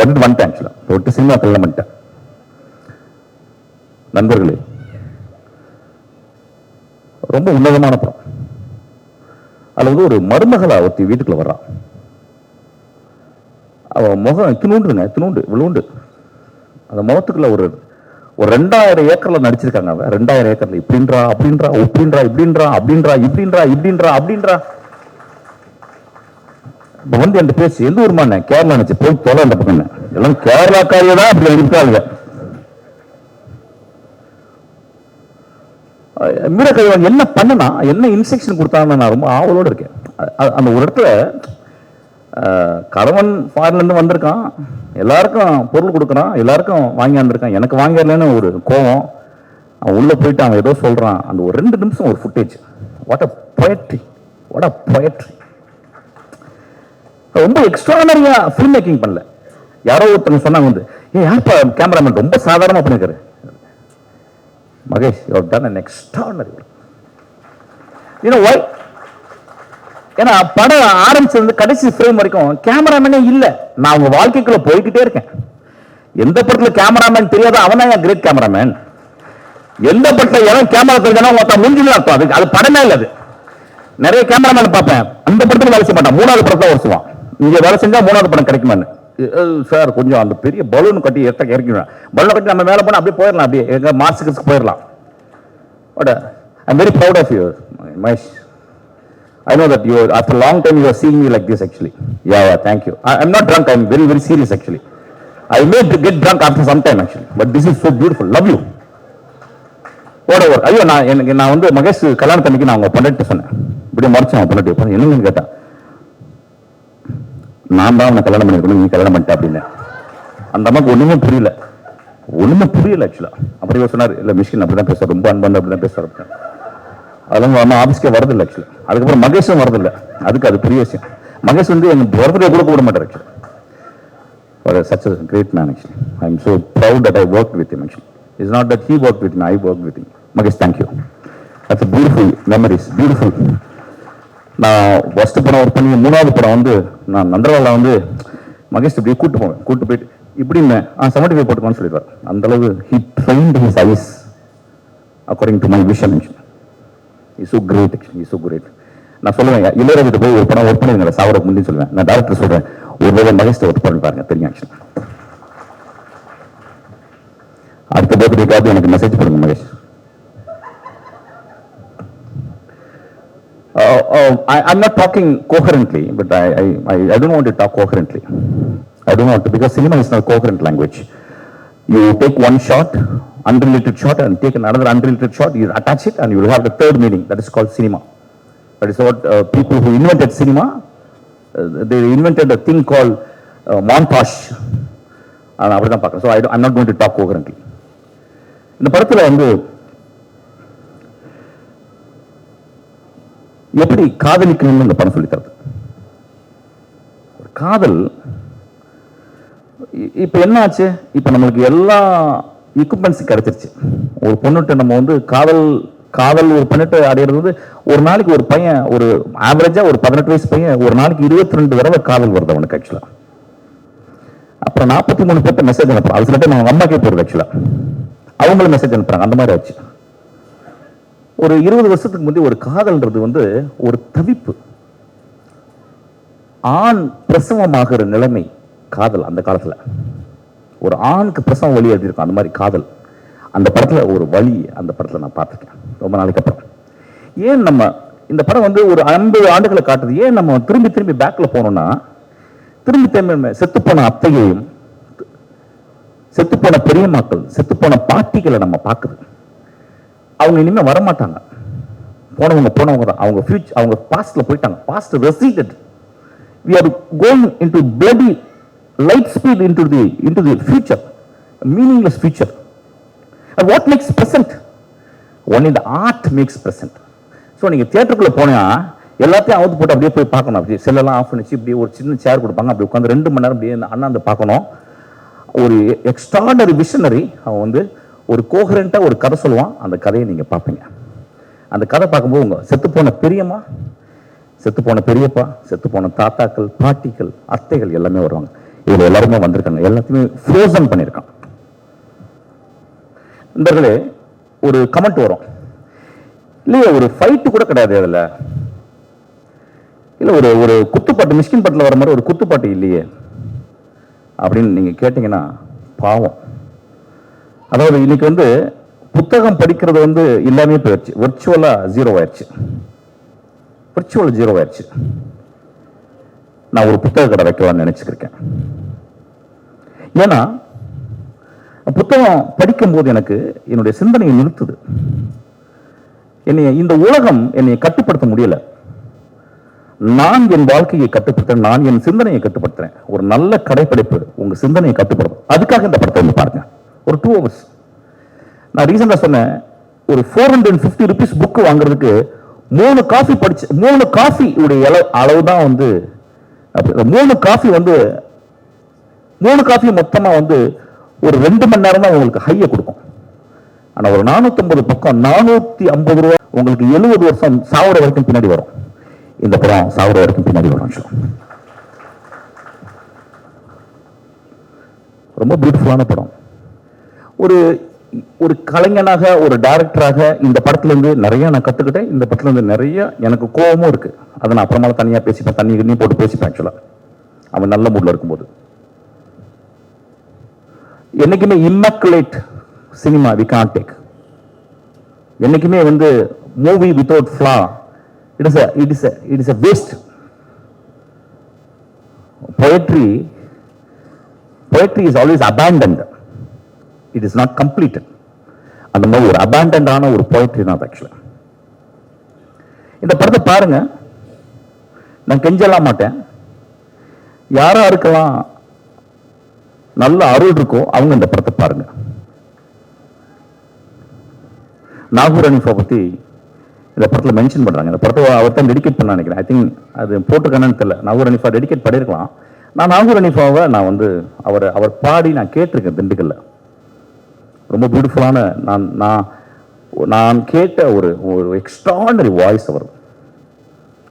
வந்துட்டேன். ஆக்சுவலா தொட்டு சினிமா கல்யாணம் பண்ணிட்டேன். நண்பர்களே, ரொம்ப உன்னதமான படம். அதுல வந்து ஒரு மருமகளா ஒருத்தி வீட்டுக்குள்ள வர்றான். அவ முகம் தினூண்டுங்க, தினூண்டு விழுண்டு. அந்த முகத்துக்குள்ள ஒரு 2000 ஏக்கர்ல நடிச்சிருக்காங்க. அவ 2000 ஏக்கர்ல இப்படின்றா அப்படின்றா இப்படின்றா இப்படின்றா அப்படின்றா இப்படின்றா இப்படின்றா அப்படின்றா. இப்ப வந்து என் பேச்சு எந்த ஊருமா? கேரளா நினைச்சு போய் தொலை. அந்த பக்கம் எல்லாம் கேரளாக்காரியே தான் அப்படி இருக்காங்க. மீரக்கவிவன் என்ன பண்ணனா, என்ன இன்ஸ்ட்ரக்ஷன் கொடுத்தான்னு நான் ரொம்ப ஆவலோடு இருக்கேன். அந்த ஒரு இடத்துல கணவன் ஃபாரின்ல இருந்து வந்திருக்கான், எல்லாருக்கும் பொருள் கொடுக்குறான், எல்லாருக்கும் வாங்கியாந்துருக்கான். எனக்கு வாங்கிடலன்னு ஒரு கோவம். அவன் உள்ள போயிட்டு அவன் ஏதோ சொல்றான். அந்த ஒரு 2 நிமிஷம் ஒரு footage. What a poetry, what a poetry. ரொம்ப எக்ஸ்ட்ரானரியா ஃபில்ம் மேக்கிங் பண்ணல. யாரோ ஒருத்தங்க சொன்னாங்க வந்து, யாருப்பா கேமராமேன் ரொம்ப சாதாரணமா பண்ணிருக்காரு. Mahesh, you have done an extraordinary work. why? ஏன்னா படம் ஆரம்பிச்சது கடைசி ஃப்ரேம் வரைக்கும் கேமராமேனே இல்ல. நான் உங்க வாழ்க்கைக்குள்ள போய்கிட்டே இருக்கேன். எந்த படத்துல கேமராமேன் தெரியாத அவனா கிரேட் கேமராமேன். எந்த படத்துல எவன் கேமரா தெரிஞ்சாலும் ஒருத்தன் முடிஞ்சு அர்த்தம். அது படமே இல்ல. அது நிறைய கேமராமேன் பார்ப்பேன், அந்த படத்துல வேலை செய்ய மாட்டான், 3வது படத்துல வருஷம் இங்க வேலை செஞ்சா 3வது படம் கிடைக்குமான்னு. சார் கொஞ்சம் அந்த பெரிய பலூன் கட்டி இறக்கணும், பலூன் கட்டி நம்ம மேல போனா அப்படியே போயிடலாம், அப்படியே எங்க மார்க்ஸுக்கு போயிடலாம். But I am very proud of you Mahesh. I know that you are, after a long time you are seeing me like this actually. Yeah, thank you. I'm not drunk, I'm very, very serious actually. I may get drunk after some time actually. But this is so beautiful. Love you. Whatever. ஐயோ நான் வந்து மகேஷ் கல்யாணத்தன்னைக்கு நான் அவங்க பொண்டாட்டி சொன்னேன். இப்படி மறைச்சேன் பொண்டாட்டி. என்னன்னு கேட்டா, நான் தான் அவனை கல்யாணம் பண்ணிருக்கணும், நீ கல்யாணம் பண்ணிட்ட அப்படின்னு. அந்த அம்மாக்கு ஒண்ணுமே புரியல ஆக்சுவலா. அப்படி சொன்னார், இல்ல மிஷ்கின் அப்படிதான் பேசுவார், ரொம்ப அன்பு அப்படிதான் பேசுவார். அதெல்லாம் நம்ம ஆஃபீஸ்க்கே வரதில்லை ஆக்சுவலி. அதுக்கப்புறம் மகேஷும் வரதில்லை. அது பெரிய விஷயம். மகேஷ் வந்து எங்க பர்த்டே கூட கூட மாட்டார் actually. Such a great man actually. I am so proud that I worked with him actually. It's not that he worked with me, I worked with him. Magesh, thank you. That's a beautiful memories, beautiful. நான் first படம் work பண்ணி 3வது படம் வந்து நான் நந்தரவால வந்து மகேஷ் இப்படியே கூட்டு போயிட்டு இப்படின்னு 75 போட்டுக்கோன்னு சொல்லிடுவார். அந்த அளவு he trained his eyes according to my vision actually. He's so great actually. He's so great. நான் சொல்லுவேன், இளையராஜா போய் ஒரு படம் ஒர்க் பண்ணிருங்க சாவரக்கு முன்னாடி சொல்லுவேன். நான் டைரக்டர் சொல்றேன், ஒரு வேளை மகேஷ் ஒர்க் பண்ணி பாருங்க தெரியும் ஆக்சுவலி. அடுத்த பர்த்டேக்காவது எனக்கு மெசேஜ் பண்ணுங்க Mahesh. I'm not talking coherently, but I don't want to talk coherently. I don't want to, because cinema is not a coherent language. You take one shot, unrelated shot, and take another unrelated shot, you attach it and you will have the third meaning. That is called cinema. That is what people who invented cinema, they invented a thing called montage. அப்படிதான் பார்க்குறேன். So I'm not going to talk coherently. இந்த படத்தில் வந்து எப்படி காதலிக்கணும்னு இந்த படம் சொல்லித்தரது. காதல் இப்ப என்ன ஆச்சு, இப்ப நம்மளுக்கு எல்லா எக்யூப்மெண்ட்ஸும் கிடைச்சிருச்சு. ஒரு பொண்ணுட்டு நம்ம வந்து காதல் ஒரு பொண்ணுட்டு அடையிறது வந்து ஒரு நாளைக்கு ஒரு பையன், ஒரு ஆவரேஜா ஒரு 18 வயசு பையன் ஒரு நாளைக்கு 22 தடவை காதல் வருது அவனுக்கு ஆக்சுவலா. அப்புறம் 43 பேர்ட்ட மெசேஜ் அனுப்புறான். அது சில டைம் அவங்க அம்மாக்கே போறது ஆக்சுவலா, அவங்களும் மெசேஜ் அனுப்புறாங்க. அந்த மாதிரி ஆச்சு. ஒரு 20 வருஷத்துக்கு முந்தைய ஒரு காதல்ன்றது வந்து ஒரு தவிப்பு, ஆண் பிரசவமாகிற நிலைமை காதல். அந்த காலத்துல ஒரு ஆணுக்கு பிரசவம் வலி எழுதியிருக்கும், அந்த மாதிரி காதல். அந்த படத்துல ஒரு வலி அந்த படத்துல நான் பார்த்துருக்கேன் ரொம்ப நாளைக்கு அப்புறம். ஏன் நம்ம இந்த படம் வந்து ஒரு 50 ஆண்டுகளை காட்டுது, ஏன் நம்ம திரும்பி பேக்ல போனோம்னா, திரும்பி செத்துப்போன அத்தையையும் செத்துப்போன பெரியம்மாக்கள் செத்துப்போன பாட்டிகளை நம்ம பார்க்குது. அவங்க இனிமே வரமாட்டாங்க, போனவங்க தான். அவங்க ஃபியூச்சர், அவங்க பாஸ்ட்ல போயிட்டாங்க. Past ரெசிடெட். we are going into bloody light speed into the future, a meaningless future. And what makes present? Only the art makes present. So நீங்க தியேட்டருக்குள்ள போனா எல்லாத்தையும் அவுத்து போட்டு அப்படியே போய் பார்க்கணும். அப்படியே செல்லெல்லாம் ஆஃப் பண்ணிச்சு இப்படியே ஒரு சின்ன சேர் கொடுப்பாங்க, அப்படி உட்காந்து 2 மணி நேரம் அப்படியே அண்ணாந்து பார்க்கணும். ஒரு எக்ஸ்ட்ராடனரி விஷனரி அவன் வந்து ஒரு கோஹரண்டா ஒரு கதை சொல்லுவான். அந்த கதையை நீங்க பார்ப்பீங்க. அந்த கதை பார்க்கும்போது உங்க செத்துப்போன பெரியம்மா, செத்துப்போன பெரியப்பா, செத்துப்போன தாத்தாக்கள், பாட்டிகள், அத்தைகள் எல்லாமே வருவாங்க. இதுல எல்லாருமே வந்திருக்காங்க, எல்லாத்தையுமே ஃப்ரோசன் பண்ணியிருக்கான். நண்பர்களே, ஒரு கமெண்ட் வரும், இல்லையே ஒரு ஃபைட்டு கூட கிடையாது அதுல, இல்ல ஒரு குத்துப்பாட்டு மிஷ்கின் பாட்டில் வர மாதிரி ஒரு குத்துப்பாட்டு இல்லையே அப்படின்னு நீங்க கேட்டீங்கன்னா பாவம். அதாவது இன்னைக்கு வந்து புத்தகம் படிக்கிறது வந்து எல்லாமே போயிடுச்சு, விர்ச்சுவலா ஜீரோ ஆயிடுச்சு. நான் ஒரு புத்தக கடை வைக்கலாம்னு நினைச்சுக்கிருக்கேன். ஏன்னா புத்தகம் படிக்கும் போது எனக்கு என்னுடைய சிந்தனையை நிறுத்துது. இந்த உலகம் என்னை கட்டுப்படுத்த முடியல. நான் என் வாழ்க்கையை கட்டுப்படுத்துறேன், நான் என் சிந்தனையை கட்டுப்படுத்துறேன். ஒரு நல்ல கடைப்பிடிப்பு உங்க சிந்தனையை கட்டுப்படுத்தும். அதுக்காக இந்த படத்தை வந்து பாருங்க. ஒரு 2 hours. நான் ரீசெண்டா சொன்னேன், ஒரு 450 rupees புக் வாங்குறதுக்கு 3 காஃபி படிச்சு 3 காஃபி உடைய அளவு தான் வந்து 3 காஃபி வந்து 3 காஃபி மொத்தமா வந்து ஒரு 2 மணி நேரம் தான் உங்களுக்கு ஹையை கொடுக்கும். ஆனா ஒரு 450 பக்கம் 450 ரூபாய் உங்களுக்கு 70 வருஷம் சாவர வரைக்கும் பின்னாடி வரும். இந்த படம் சாவர வரைக்கும் பின்னாடி வரும். ரொம்ப பியூட்டிஃபுல்லான படம். ஒரு ஒரு கலைஞனாக ஒரு டைரக்டராக இந்த படத்துல இருந்து நிறைய நான் கத்துக்கிட்டேன். இந்த படத்துல இருந்து நிறைய எனக்கு கோபமும் இருக்கு. அதை நான் அப்புறமால தனியா பேசிப்பேன், தண்ணி போட்டு பேசிப்பேன். ஆக்சுவலா அவன் நல்ல மூட்ல இருக்கும்போது என்னைக்குமே immaculate cinema we can't take. என்னைக்குமே வந்து movie without flaw it is a waste. Poetry is always abandoned. It is not completed. அந்த மாதிரி ஒரு abandoned ஆன ஒரு poetry தான் ஆக்சுவலா. இந்த படத்தை பாருங்க. நான் கெஞ்சலாம் மாட்டேன். யாரா இருக்கலாம் நல்ல அருள் இருக்கோ அவங்க இந்த படத்தை பாருங்க. நாகூர் ஹனீஃபா பத்தி இந்த படத்தில் மென்ஷன் பண்றாங்க. இந்த படத்தை அவர் தான் டெடிகேட் பண்ண நினைக்கிறேன். ஐ திங்க் அது போட்டுக்கானு தெரியல. நாகூர் ஹனீஃபா டெடிகேட் பண்ணியிருக்கலாம். நான் நாகூர் ஹனீஃபாவை நான் வந்து அவர் பாடி நான் கேட்டிருக்கேன் திண்டுக்கல்ல. ரொம்ப பியூட்டிஃபுல்லான நான் கேட்ட ஒரு எக்ஸ்ட்ராடனரி வாய்ஸ் அவர்.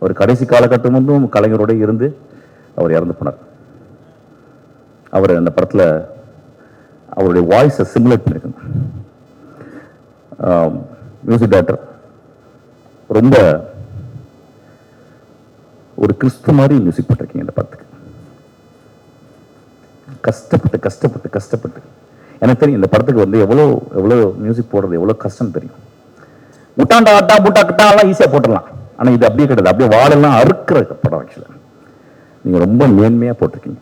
ஒரு கடைசி காலகட்டம் வந்து கலைஞரோட இருந்து அவர் இறந்து போனார். அவர் அந்த படத்தில் அவருடைய வாய்ஸை சிமுலேட் பண்ணியிருக்காங்க. மியூசிக் டைரக்டர் ரொம்ப ஒரு கிறிஸ்து மாதிரி மியூசிக் போட்டிருக்கீங்க இந்த படத்துக்கு. கஷ்டப்பட்டு எனக்கு தெரியும் இந்த படத்துக்கு வந்து எவ்வளோ மியூசிக் போடுறது எவ்வளோ கஷ்டம் தெரியும். முட்டாண்டா ஆட்டா புட்டா கட்டா எல்லாம் ஈஸியாக போட்டுடலாம். ஆனால் இது அப்படியே கிடையாது. அப்படியே வாழெல்லாம் அறுக்கிற படம் ஆக்சுவலாக. நீங்கள் ரொம்ப மேன்மையாக போட்டிருக்கீங்க.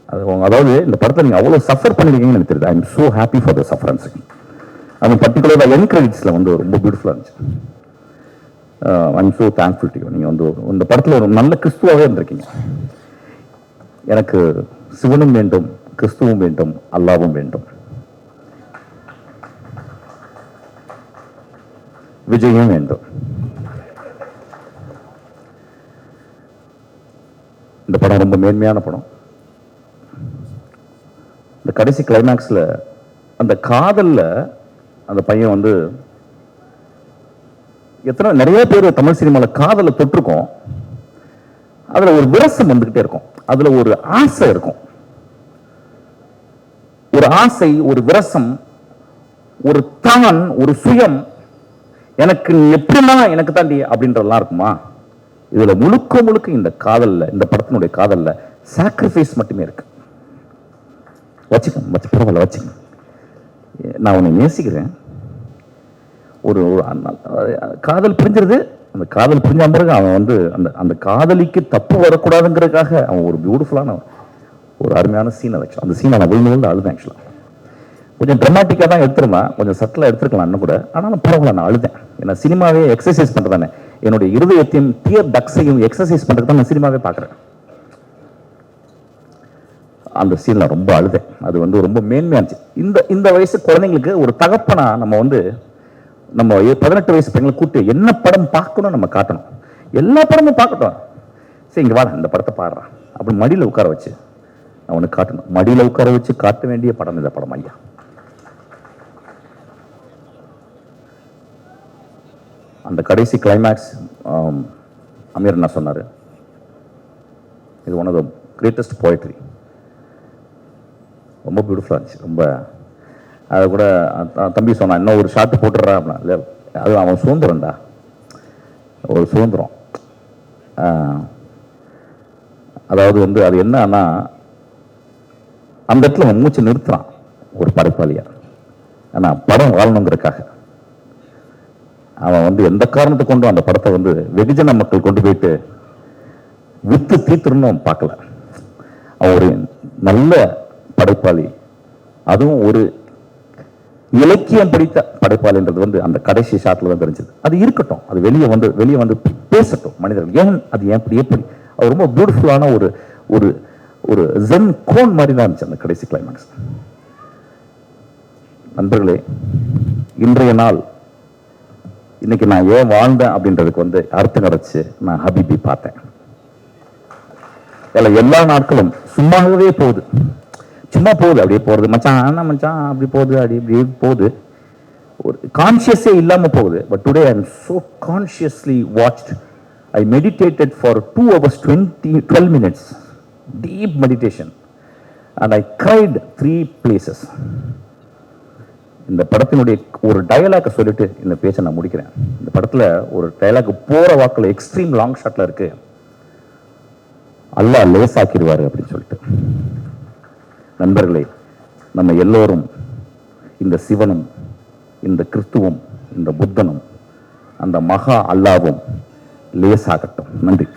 அதாவது இந்த படத்தில் நீங்கள் அவ்வளோ சஃபர் பண்ணிருக்கீங்கன்னு எனக்கு தெரியுது. I am so happy for the sufferance. அது பர்டிகுலராக என் கிரெடிட்ஸில் வந்து ரொம்ப பியூட்டிஃபுல்லாக இருந்துச்சு. I am so thankful to you. நீங்கள் வந்து இந்த படத்தில் ஒரு நல்ல கிறிஸ்துவாகவே இருந்திருக்கீங்க. எனக்கு சிவனும் வேண்டும், கிறிஸ்துவும் வேண்டும், அல்லாவும் வேண்டும், விஜயும் வேண்டும். இந்த படம் ரொம்ப மேன்மையான படம். இந்த கடைசி கிளைமேக்ஸில் அந்த காதலில் அந்த பையன் வந்து நிறைய பேர் தமிழ் சினிமாவில் காதலை தொட்டிருக்கோம். அதில் ஒரு விரசம் வந்துக்கிட்டே இருக்கும். அதில் ஒரு ஆசை இருக்கும். ஒரு ஆசை, ஒரு விரசம், ஒரு தான், ஒரு சுயம். எனக்கு எப்படின்னா எனக்கு தாண்டி அப்படின்றதெல்லாம் இருக்குமா? இதுல முழுக்க இந்த காதல்ல, இந்த படத்தினுடைய காதல்ல சாக்ரிஃபைஸ் மட்டுமே இருக்கு. பரவாயில்ல வச்சுக்க. நான் உன்னை நேசிக்கிறேன். ஒரு காதல் பிரிஞ்சிருது. அந்த காதல் பிரிஞ்ச பிறகு அவன் வந்து அந்த காதலிக்கு தப்பு வரக்கூடாதுங்கிறதுக்காக அவன் ஒரு பியூட்டிஃபுல்லான ஒரு அருமையான சீனை வச்சான். அந்த சீனை நான் விழுந்து அழுதேன். ஆக்சுவலாக கொஞ்சம் ட்ரமாட்டிக்காக தான் எடுத்துருந்தேன், கொஞ்சம் சட்டிலாக எடுத்துருக்கலாம் இன்னும் கூட. ஆனாலும் பரவாயில்ல, நான் அழுதேன். ஏன்னா சினிமாவே எக்ஸசைஸ் பண்ணுறதானே. என்னுடைய இருதயத்தையும் டியர் டக்ஸையும் எக்ஸசைஸ் பண்ணுறது தான் நான் சினிமாவே பார்க்குறேன். அந்த சீனில் ரொம்ப அழுதேன். அது வந்து ரொம்ப மேன்மையாக இருந்துச்சு. இந்த வயசு குழந்தைங்களுக்கு ஒரு தகப்பனா நம்ம 18 வயசு பையங்களை கூப்பிட்டு என்ன படம் பார்க்கணும் நம்ம காட்டணும். எல்லா படமும் பார்க்கட்டும். சரி இங்கே வாடா இந்த படத்தை பாடுறான் அப்படி மடியில் உட்கார வச்சு அவனுக்கு காட்டணும். மடியில் உட்கார வச்சு காட்ட வேண்டிய படம் இந்த படம் ஐயா. அந்த கடைசி கிளைமேக்ஸ் அமீர் என்ன சொன்னார், இது one of the greatest poetry. ரொம்ப பியூட்டிஃபுல்லாக இருந்துச்சு. ரொம்ப அதை கூட தம்பி சொன்னான், இன்னும் ஒரு ஷார்ட் போட்டுடுறா அப்படின்னா. இல்லை, அது அவன் சுதந்திரம்டா, ஒரு சுதந்திரம். அதாவது வந்து அது என்னன்னா அந்த இடத்துல அவன் மூச்சு நிறுத்துறான் ஒரு படைப்பாளியா. ஆனால் படம் வாழணுங்கிறதுக்காக அவன் வந்து எந்த காரணத்தை கொண்டும் அந்த படத்தை வந்து வெகுஜன மக்கள் கொண்டு போயிட்டு வித்து தீர்த்துன்னு பார்க்கல. அவன் ஒரு நல்ல படைப்பாளி, அதுவும் ஒரு இலக்கியம் படித்த படைப்பாளின்றது வந்து அந்த கடைசி ஷாட்ல தான் தெரிஞ்சது. அது இருக்கட்டும், அது வெளியே வந்து பேசட்டும் மனிதர்கள். ஏன் அது எப்படி அது ரொம்ப பியூட்டிஃபுல்லான ஒரு ஜென் கோன் மாதிரி தான் இருந்துச்சு அந்த கடைசி கிளைமேக்ஸ். நண்பர்களே, இன்றைய நாள் இன்னைக்கு நான் ஏன் வாழ்ந்தேன் அப்படின்றதுக்கு வந்து அர்த்தம் கிடைச்சு நான் ஹபீபி பார்த்தேன். எல்லா நாட்களும் சும்மாகவே போகுது, சும்மா போகுது, அப்படியே போறது. மச்சான் என்ன மச்சான் அப்படி போகுது, அப்படி இப்படி போகுது. ஒரு கான்ஷியஸே இல்லாமல் போகுது. But today I am so consciously watched. I meditated for 2 hours 12 minutes, deep meditation, and I cried 3 places. இந்த படத்தினுடைய ஒரு டயலாக சொல்லிட்டு இந்த பேச்சை நான் முடிக்கிறேன். இந்த படத்தில் ஒரு டயலாக் போகிற வாக்கில் எக்ஸ்ட்ரீம் லாங் ஷாட்டில் இருக்கு, அல்லாஹ் லேசாக்கிடுவார் அப்படின்னு சொல்லிட்டு. நண்பர்களே, நம்ம எல்லோரும் இந்த சிவனும் இந்த கிறிஸ்துவும் இந்த புத்தனும் அந்த மகா அல்லாவும் லேசாகட்டும். நன்றி.